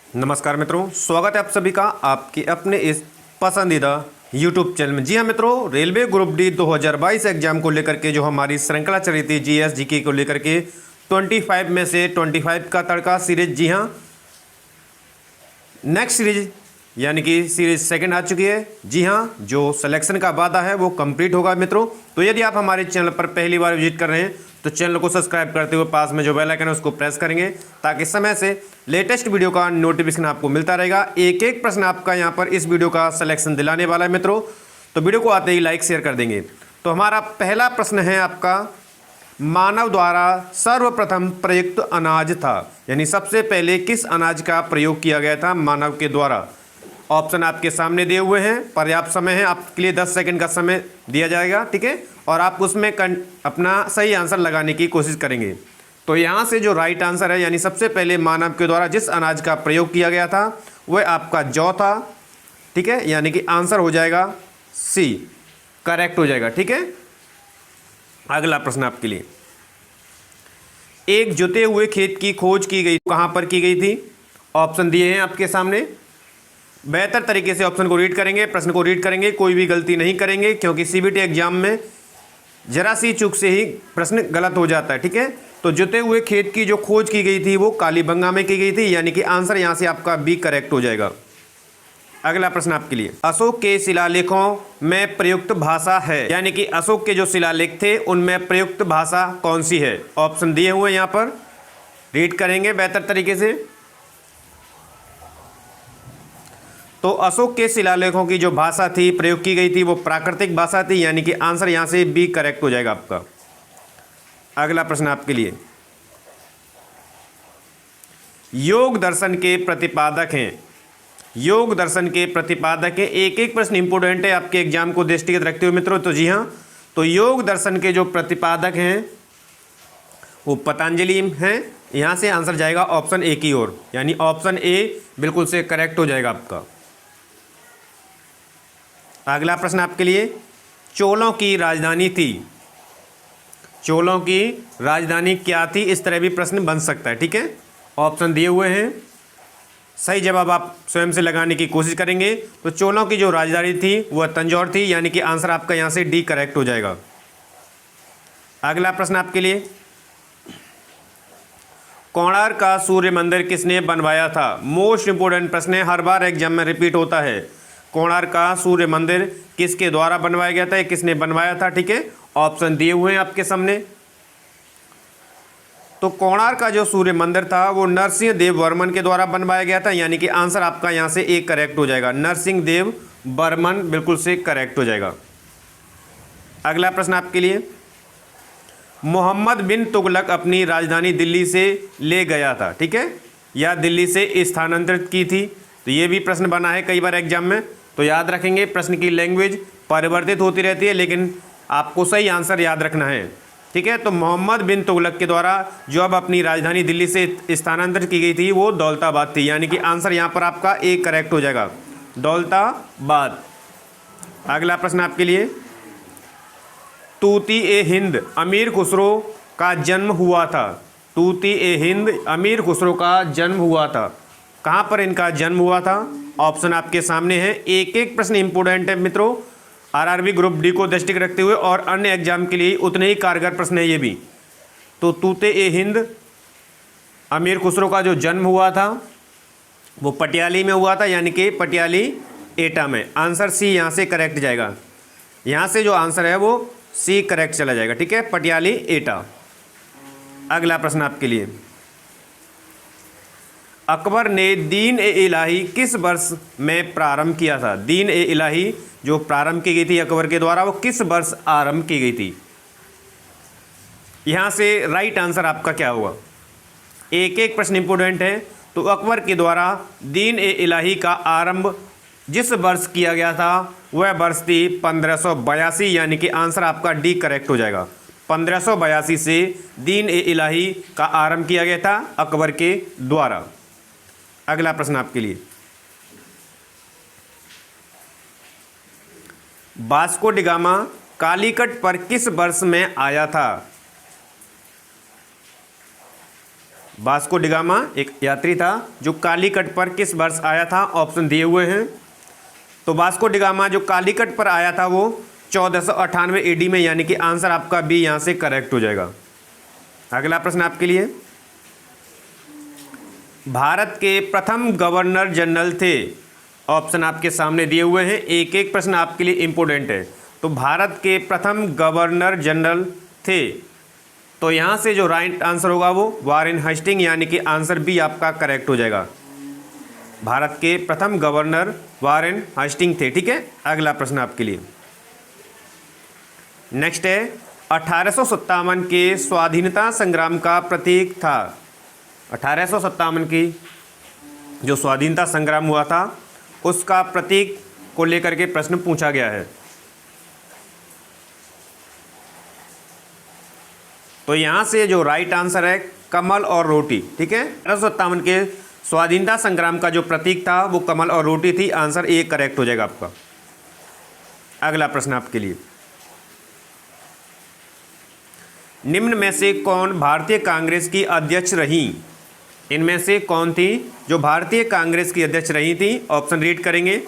नमस्कार मित्रों, स्वागत है आप सभी का आपके अपने इस पसंदीदा YouTube चैनल में। जी हाँ मित्रों, रेलवे ग्रुप डी 2022 एग्जाम को लेकर के जो हमारी श्रृंखला चल रही थी जीएस जीके को लेकर के 25 में से 25 का तड़का सीरीज, जी हाँ नेक्स्ट सीरीज यानी कि सीरीज सेकंड आ चुकी है। जी हाँ, जो सिलेक्शन का वादा है वो कंप्लीट होगा मित्रों। तो यदि आप हमारे चैनल पर पहली बार विजिट कर रहे हैं तो चैनल को सब्सक्राइब करते हुए पास में जो बेल आइकन है उसको प्रेस करेंगे ताकि समय से लेटेस्ट वीडियो का नोटिफिकेशन आपको मिलता रहेगा। एक एक प्रश्न आपका यहाँ पर इस वीडियो का सिलेक्शन दिलाने वाला है मित्रों, तो वीडियो को आते ही लाइक शेयर कर देंगे। तो हमारा पहला प्रश्न है आपका, मानव द्वारा सर्वप्रथम प्रयुक्त अनाज था, यानी सबसे पहले किस अनाज का प्रयोग किया गया था मानव के द्वारा। ऑप्शन आपके सामने दिए हुए हैं, पर्याप्त समय है आपके लिए, 10 सेकंड का समय दिया जाएगा, ठीक है, और आप उसमें अपना सही आंसर लगाने की कोशिश करेंगे। तो यहाँ से जो राइट आंसर है, यानी सबसे पहले मानव के द्वारा जिस अनाज का प्रयोग किया गया था वह आपका जौ था, ठीक है, यानी कि आंसर हो जाएगा सी, करेक्ट हो जाएगा, ठीक है। अगला प्रश्न आपके लिए, एक जुते हुए खेत की खोज की गई, कहाँ पर की गई थी। ऑप्शन दिए हैं आपके सामने, बेहतर तरीके से ऑप्शन को रीड करेंगे, प्रश्न को रीड करेंगे, कोई भी गलती नहीं करेंगे, क्योंकि सीबीटी एग्जाम में जरा सी चूक से ही प्रश्न गलत हो जाता है, ठीक है। तो जुते हुए खेत की जो खोज की गई थी वो कालीबंगा में की गई थी, यानी कि आंसर यहाँ से आपका बी करेक्ट हो जाएगा। अगला प्रश्न आपके लिए, अशोक के शिलालेखों में प्रयुक्त भाषा है, यानी कि अशोक के जो शिलालेख थे उनमें प्रयुक्त भाषा कौन सी है। ऑप्शन दिए हुए यहाँ पर, रीड करेंगे बेहतर तरीके से। तो अशोक के शिलालेखों की जो भाषा थी प्रयोग की गई थी वो प्राकृतिक भाषा थी, यानी कि आंसर यहां से बी करेक्ट हो जाएगा आपका। अगला प्रश्न आपके लिए, योग दर्शन के प्रतिपादक हैं, योग दर्शन के प्रतिपादक हैं, एक एक प्रश्न इंपोर्टेंट है आपके एग्जाम को दृष्टिगत रखते हुए मित्रों। तो जी हाँ, तो योग दर्शन के जो प्रतिपादक हैं वो पतंजलि हैं, यहां से आंसर जाएगा ऑप्शन ए की ओर, यानी ऑप्शन ए बिल्कुल से करेक्ट हो जाएगा आपका। अगला प्रश्न आपके लिए, चोलों की राजधानी थी, चोलों की राजधानी क्या थी, इस तरह भी प्रश्न बन सकता है, ठीक है। ऑप्शन दिए हुए हैं, सही जवाब आप स्वयं से लगाने की कोशिश करेंगे। तो चोलों की जो राजधानी थी वह तंजौर थी, यानी कि आंसर आपका यहां से डी करेक्ट हो जाएगा। अगला प्रश्न आपके लिए, कोणार्क का सूर्य मंदिर किसने बनवाया था। मोस्ट इंपोर्टेंट प्रश्न है, हर बार एग्जाम में रिपीट होता है। कोणार्क का सूर्य मंदिर किसके द्वारा बनवाया गया था, किसने बनवाया था, ठीक है। ऑप्शन दिए हुए हैं आपके सामने। तो कोणार्क का जो सूर्य मंदिर था वो नरसिंह देव वर्मन के द्वारा बनवाया गया था, यानी कि आंसर आपका यहां से एक करेक्ट हो जाएगा, नरसिंह देव वर्मन बिल्कुल से करेक्ट हो जाएगा। अगला प्रश्न आपके लिए, मोहम्मद बिन तुगलक अपनी राजधानी दिल्ली से ले गया था, ठीक है, या दिल्ली से स्थानांतरित की थी। तो ये भी प्रश्न बना है कई बार एग्जाम में, तो याद रखेंगे प्रश्न की लैंग्वेज परिवर्तित होती रहती है, लेकिन आपको सही आंसर याद रखना है, ठीक है। तो मोहम्मद बिन तुगलक के द्वारा जो अब अपनी राजधानी दिल्ली से स्थानांतरित की गई थी वो दौलताबाद थी, यानी कि आंसर यहाँ पर आपका एक करेक्ट हो जाएगा, दौलताबाद। अगला प्रश्न आपके लिए, तूती ए हिंद अमीर खुसरो का जन्म हुआ था, तूती ए हिंद अमीर खुसरो का जन्म हुआ था, कहाँ पर इनका जन्म हुआ था। ऑप्शन आपके सामने है, एक एक प्रश्न इंपोर्टेंट है मित्रों, आरआरबी ग्रुप डी को दृष्टिगत रखते हुए और अन्य एग्जाम के लिए उतने ही कारगर प्रश्न है ये भी। तो तूते ए हिंद अमीर खुसरो का जो जन्म हुआ था वो पटियाली में हुआ था, यानी कि पटियाली एटा में, आंसर सी यहाँ से करेक्ट जाएगा, यहाँ से जो आंसर है वो सी करेक्ट चला जाएगा, ठीक है, पटियाली एटा। अगला प्रश्न आपके लिए, अकबर ने दीन ए इलाही किस वर्ष में प्रारंभ किया था। दीन ए इलाही जो प्रारंभ की गई थी अकबर के द्वारा वो किस वर्ष आरंभ की गई थी। यहां से राइट आंसर आपका क्या होगा, एक एक प्रश्न इंपोर्टेंट है। तो अकबर के द्वारा दीन ए इलाही का आरंभ जिस वर्ष किया गया था वह वर्ष थी 1582, यानी कि आंसर आपका डी करेक्ट हो जाएगा। 1582 से दीन ए इलाही का आरंभ किया गया था अकबर के द्वारा। अगला प्रश्न आपके लिए, वास्को डी गामा कालीकट पर किस वर्ष में आया था। वास्को डी गामा एक यात्री था जो कालीकट पर किस वर्ष आया था, ऑप्शन दिए हुए हैं। तो वास्को डी गामा जो कालीकट पर आया था वो 1498 AD में, यानी कि आंसर आपका बी यहाँ से करेक्ट हो जाएगा। अगला प्रश्न आपके लिए, भारत के प्रथम गवर्नर जनरल थे, ऑप्शन आपके सामने दिए हुए हैं, एक एक प्रश्न आपके लिए इंपॉर्टेंट है। तो भारत के प्रथम गवर्नर जनरल थे, तो यहाँ से जो राइट आंसर होगा वो वारेन हेस्टिंग, यानी कि आंसर बी आपका करेक्ट हो जाएगा। भारत के प्रथम गवर्नर वारेन हेस्टिंग थे। ठीक है, अगला प्रश्न आपके लिए नेक्स्ट है, 1857 के स्वाधीनता संग्राम का प्रतीक था। 1857 की जो स्वाधीनता संग्राम हुआ था उसका प्रतीक को लेकर के प्रश्न पूछा गया है। तो यहाँ से जो राइट आंसर है कमल और रोटी। ठीक है, 1857 के स्वाधीनता संग्राम का जो प्रतीक था वो कमल और रोटी थी, आंसर ए करेक्ट हो जाएगा आपका। अगला प्रश्न आपके लिए, निम्न में से कौन भारतीय कांग्रेस की अध्यक्ष रही? इनमें से कौन थी जो भारतीय कांग्रेस की अध्यक्ष रही थी? ऑप्शन रीड करेंगे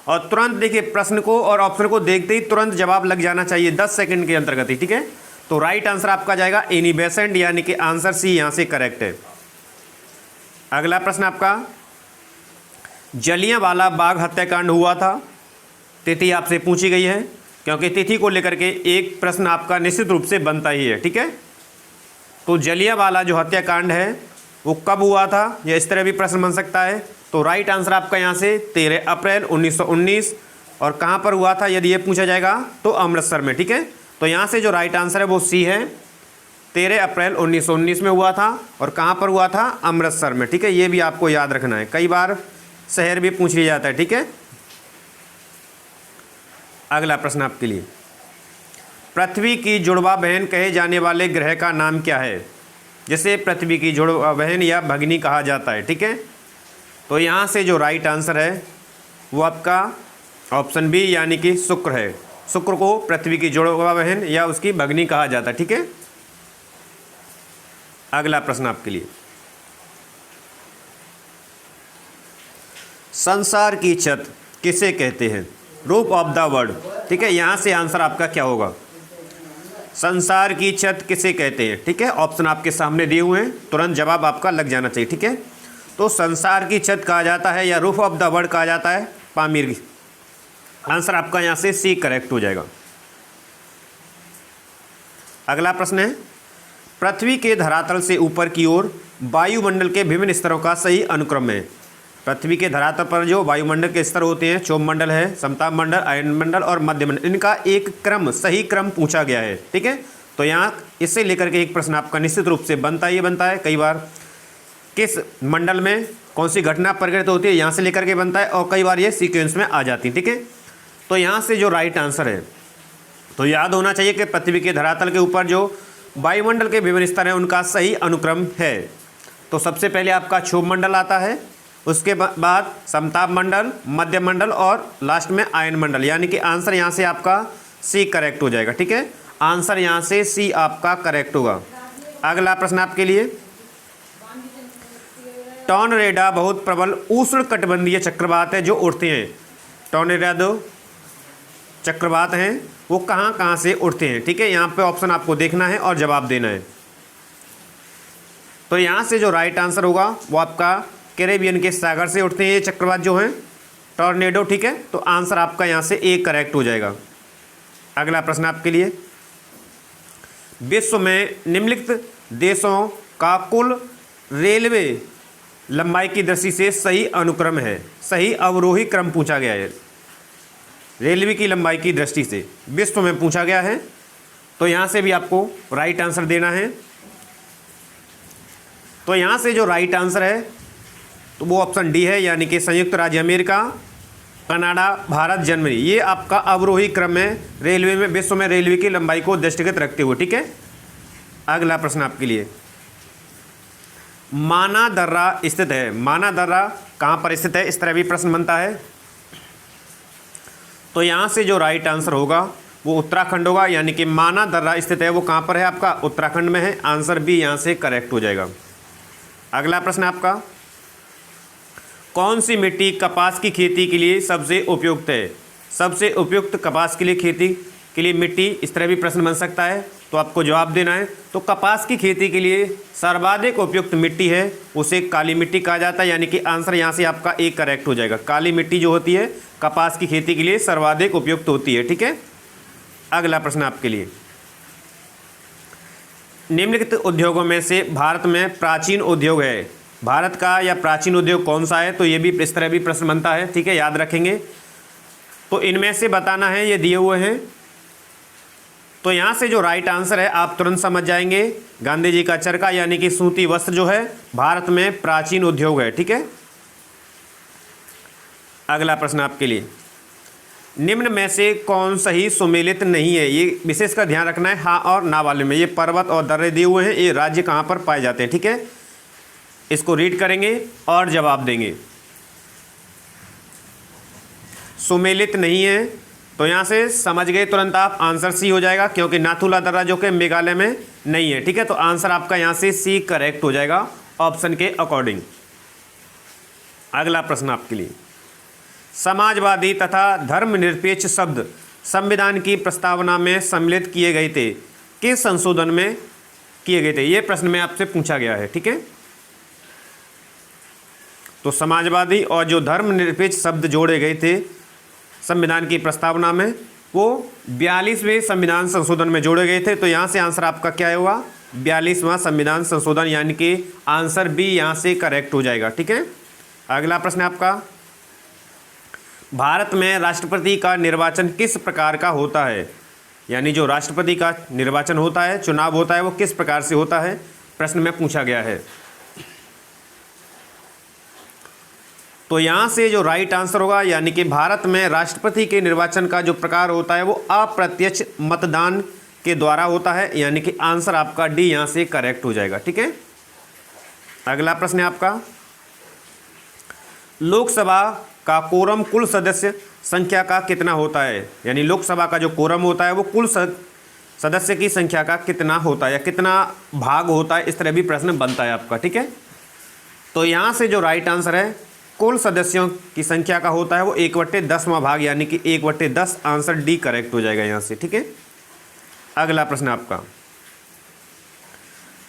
और तुरंत देखिए प्रश्न को और ऑप्शन को देखते ही तुरंत जवाब लग जाना चाहिए 10 सेकंड के अंतर्गत ही। ठीक है, तो राइट आंसर आपका जाएगा एनी बेसेंट, यानी कि आंसर सी यहाँ से करेक्ट है। अगला प्रश्न आपका, जलियांवाला बाग हत्याकांड हुआ था, तिथि आपसे पूछी गई है, क्योंकि तिथि को लेकर के एक प्रश्न आपका निश्चित रूप से बनता ही है। ठीक है, तो जलियांवाला जो हत्याकांड है वो कब हुआ था, या इस तरह भी प्रश्न बन सकता है। तो राइट आंसर आपका यहाँ से 13 अप्रैल 1919, और कहाँ पर हुआ था यदि ये पूछा जाएगा तो अमृतसर में। ठीक है, तो यहाँ से जो राइट आंसर है वो सी है, 13 अप्रैल 1919 में हुआ था, और कहाँ पर हुआ था? अमृतसर में। ठीक है, ये भी आपको याद रखना है, कई बार शहर भी पूछ लिया जाता है। ठीक है, अगला प्रश्न आपके लिए, पृथ्वी की जुड़वा बहन कहे जाने वाले ग्रह का नाम क्या है? जिसे पृथ्वी की जुड़वा बहन या भगिनी कहा जाता है। ठीक है, तो यहाँ से जो राइट आंसर है वो आपका ऑप्शन बी, यानी कि शुक्र है। शुक्र को पृथ्वी की जुड़वा बहन या उसकी भगिनी कहा जाता है। ठीक है, अगला प्रश्न आपके लिए, संसार की छत किसे कहते हैं? Roof of the world. ठीक है, यहाँ से आंसर आपका क्या होगा? संसार की छत किसे कहते हैं? ठीक है, ऑप्शन आपके सामने दिए हुए हैं, तुरंत जवाब आपका लग जाना चाहिए। ठीक है, तो संसार की छत कहा जाता है या रूफ ऑफ द वर्ल्ड कहा जाता है पामीर की। आंसर आपका यहाँ से सी करेक्ट हो जाएगा। अगला प्रश्न है, पृथ्वी के धरातल से ऊपर की ओर वायुमंडल के विभिन्न स्तरों का सही अनुक्रम है। पृथ्वी के धरातल पर जो वायुमंडल के स्तर होते हैं, क्षोभ मंडल है, समताप मंडल, आयन मंडल और मध्य मंडल, इनका एक क्रम, सही क्रम पूछा गया है। ठीक है, तो यहाँ इससे लेकर के एक प्रश्न आपका निश्चित रूप से बनता है। कई बार किस मंडल में कौन सी घटना प्रकट होती है, यहाँ से लेकर के बनता है, और कई बार ये सीक्वेंस में आ जाती है। ठीक है, तो यहाँ से जो राइट आंसर है, तो याद होना चाहिए कि पृथ्वी के धरातल के ऊपर जो वायुमंडल के विभिन्न स्तर हैं उनका सही अनुक्रम है। तो सबसे पहले आपका क्षोभ मंडल आता है, उसके बाद समताप मंडल, मध्य मंडल और लास्ट में आयन मंडल, यानी कि आंसर यहाँ से आपका सी करेक्ट हो जाएगा। ठीक है, आंसर यहाँ से सी आपका करेक्ट होगा। अगला प्रश्न आपके लिए, टॉर्नेडो बहुत प्रबल उष्ण कटिबंधीय चक्रवात है जो उड़ते हैं। टॉर्नेडो चक्रवात हैं वो कहाँ कहाँ से उड़ते हैं? ठीक है, यहाँ पे ऑप्शन आपको देखना है और जवाब देना है। तो यहाँ से जो राइट आंसर होगा वो आपका कैरेबियन के सागर से उठते हैं ये चक्रवात जो हैं, टॉर्नेडो। ठीक है, तो आंसर आपका यहाँ से ए करेक्ट हो जाएगा। अगला प्रश्न आपके लिए, विश्व में निम्नलिखित देशों का कुल रेलवे लंबाई की दृष्टि से सही अनुक्रम है, सही अवरोही क्रम पूछा गया है। रेलवे की लंबाई की दृष्टि से विश्व में पूछा गया है, तो यहाँ से भी आपको राइट आंसर देना है। तो यहाँ से जो राइट आंसर है तो वो ऑप्शन डी है, यानी कि संयुक्त राज्य अमेरिका, कनाडा, भारत, जर्मनी, ये आपका अवरोही क्रम है रेलवे में, विश्व में रेलवे की लंबाई को दृष्टिगत रखते हुए। ठीक है, अगला प्रश्न आपके लिए, माना दर्रा स्थित है। माना दर्रा कहाँ पर स्थित है, इस तरह भी प्रश्न बनता है। तो यहाँ से जो राइट आंसर होगा वो उत्तराखंड होगा, यानी कि माना दर्रा स्थित है वो कहाँ पर है? आपका उत्तराखंड में है। आंसर बी यहाँ से करेक्ट हो जाएगा। अगला प्रश्न आपका, कौन सी मिट्टी कपास की खेती के लिए सबसे उपयुक्त है? सबसे उपयुक्त कपास के लिए खेती के लिए मिट्टी, इस तरह भी प्रश्न बन सकता है, तो आपको जवाब देना है। तो कपास की खेती के लिए सर्वाधिक उपयुक्त मिट्टी है उसे काली मिट्टी कहा जाता है, यानी कि आंसर यहाँ से आपका एक करेक्ट हो जाएगा। काली मिट्टी जो होती है कपास की खेती के लिए सर्वाधिक उपयुक्त होती है। ठीक है, अगला प्रश्न आपके लिए, निम्नलिखित उद्योगों में से भारत में प्राचीन उद्योग है, भारत का या प्राचीन उद्योग कौन सा है? तो ये भी इस तरह भी प्रश्न बनता है। ठीक है, याद रखेंगे। तो इनमें से बताना है, ये दिए हुए हैं। तो यहाँ से जो राइट आंसर है आप तुरंत समझ जाएंगे, गांधी जी का चरखा यानी कि सूती वस्त्र जो है भारत में प्राचीन उद्योग है। ठीक है, अगला प्रश्न आपके लिए, निम्न में से कौन सही सुमेलित नहीं है? ये विशेष का ध्यान रखना है, हाँ और ना वाले में। ये पर्वत और दर्रे दिए हुए हैं, ये राज्य कहाँ पर पाए जाते हैं। ठीक है, इसको रीड करेंगे और जवाब देंगे। सुमेलित नहीं है तो यहाँ से समझ गए तुरंत आप, आंसर सी हो जाएगा, क्योंकि नाथुला दर्रा जो कि मेघालय में नहीं है। ठीक है, तो आंसर आपका यहाँ से सी करेक्ट हो जाएगा ऑप्शन के अकॉर्डिंग। अगला प्रश्न आपके लिए, समाजवादी तथा धर्मनिरपेक्ष शब्द संविधान की प्रस्तावना में सम्मिलित किए गए थे, किस संशोधन में किए गए थे? ये प्रश्न में आपसे पूछा गया है। ठीक है, तो समाजवादी और जो धर्मनिरपेक्ष शब्द जोड़े गए थे संविधान की प्रस्तावना में, वो 42वें संविधान संशोधन में जोड़े गए थे। तो यहाँ से आंसर आपका क्या होगा? 42वां संविधान संशोधन, यानी कि आंसर बी यहाँ से करेक्ट हो जाएगा। ठीक है, अगला प्रश्न आपका, भारत में राष्ट्रपति का निर्वाचन किस प्रकार का होता है? यानी जो राष्ट्रपति का निर्वाचन होता है, चुनाव होता है, वो किस प्रकार से होता है? प्रश्न में पूछा गया है। तो यहाँ से जो राइट आंसर होगा, यानी कि भारत में राष्ट्रपति के निर्वाचन का जो प्रकार होता है वो अप्रत्यक्ष मतदान के द्वारा होता है, यानी कि आंसर आपका डी यहाँ से करेक्ट हो जाएगा। ठीक है, अगला प्रश्न है आपका, लोकसभा का कोरम कुल सदस्य संख्या का कितना होता है? यानी लोकसभा का जो कोरम होता है वो कुल सदस्य की संख्या का कितना होता है या कितना भाग होता है, इस तरह भी प्रश्न बनता है आपका। ठीक है, तो यहाँ से जो राइट आंसर है कुल सदस्यों की संख्या का होता है वो 1/10वां भाग, यानी कि 1/10, आंसर डी करेक्ट हो जाएगा यहाँ से। ठीक है, अगला प्रश्न आपका,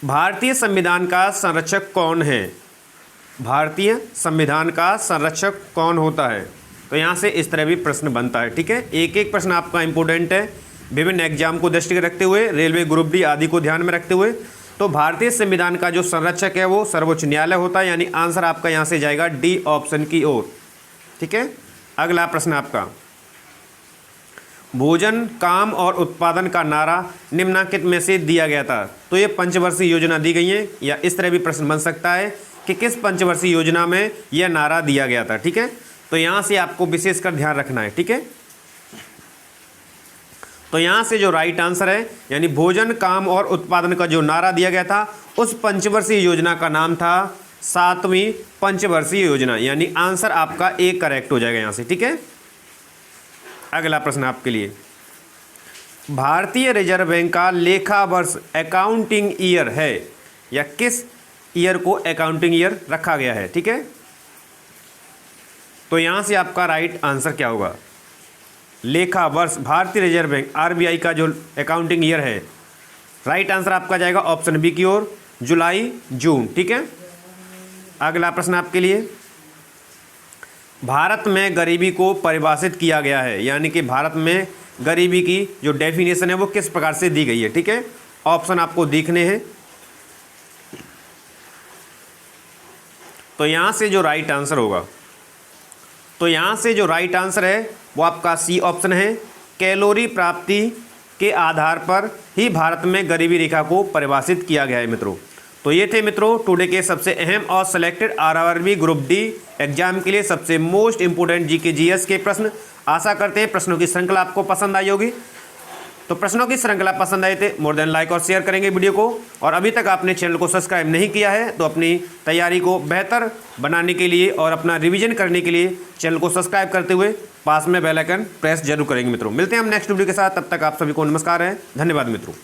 भारतीय संविधान का संरक्षक कौन है? भारतीय संविधान का संरक्षक कौन होता है? तो यहाँ से इस तरह भी प्रश्न बनता है। ठीक है, एक एक प्रश्न आपका इंपॉर्टेंट है, विभिन्न एग्जाम को दृष्टि रखते हुए, रेलवे ग्रुप डी आदि को ध्यान में रखते हुए। तो भारतीय संविधान का जो संरक्षक है वो सर्वोच्च न्यायालय होता है, यानी आंसर आपका यहाँ से जाएगा डी ऑप्शन की ओर। ठीक है, अगला प्रश्न आपका, भोजन, काम और उत्पादन का नारा निम्नलिखित में से दिया गया था? तो ये पंचवर्षीय योजना दी गई है, या इस तरह भी प्रश्न बन सकता है कि किस पंचवर्षीय योजना में यह नारा दिया गया था। ठीक है, तो यहाँ से आपको विशेषकर ध्यान रखना है। ठीक है, तो यहाँ से जो राइट आंसर है, यानी भोजन, काम और उत्पादन का जो नारा दिया गया था उस पंचवर्षीय योजना का नाम था 7वीं पंचवर्षीय योजना, यानी आंसर आपका ए करेक्ट हो जाएगा यहाँ से। ठीक है, अगला प्रश्न आपके लिए, भारतीय रिजर्व बैंक का लेखा वर्ष अकाउंटिंग ईयर है, या किस ईयर को अकाउंटिंग ईयर रखा गया है? ठीक है, तो यहाँ से आपका राइट आंसर क्या होगा? लेखा वर्ष भारतीय रिजर्व बैंक आरबीआई का जो अकाउंटिंग ईयर है, राइट आंसर आपका जाएगा ऑप्शन बी की ओर, जुलाई जून। ठीक है, अगला प्रश्न आपके लिए, भारत में गरीबी को परिभाषित किया गया है, यानी कि भारत में गरीबी की जो डेफिनेशन है वो किस प्रकार से दी गई है? ठीक है, ऑप्शन आपको दिखने हैं। तो यहाँ से जो राइट आंसर होगा, तो यहाँ से जो राइट आंसर है वो आपका सी ऑप्शन है, कैलोरी प्राप्ति के आधार पर ही भारत में गरीबी रेखा को परिभाषित किया गया है मित्रों। तो ये थे मित्रों टुडे के सबसे अहम और selected RRB group D exam के लिए सबसे मोस्ट इंपोर्टेंट जीके जीएस के प्रश्न। आशा करते हैं प्रश्नों की श्रृंखला आपको पसंद आई होगी। तो प्रश्नों की श्रृंखला पसंद आए थे मोर देन लाइक और शेयर करेंगे वीडियो को, और अभी तक आपने चैनल को सब्सक्राइब नहीं किया है तो अपनी तैयारी को बेहतर बनाने के लिए और अपना रिवीजन करने के लिए चैनल को सब्सक्राइब करते हुए पास में बेल आइकन प्रेस जरूर करेंगे मित्रों। मिलते हैं हम नेक्स्ट वीडियो के साथ, तब तक आप सभी को नमस्कार है, धन्यवाद मित्रों।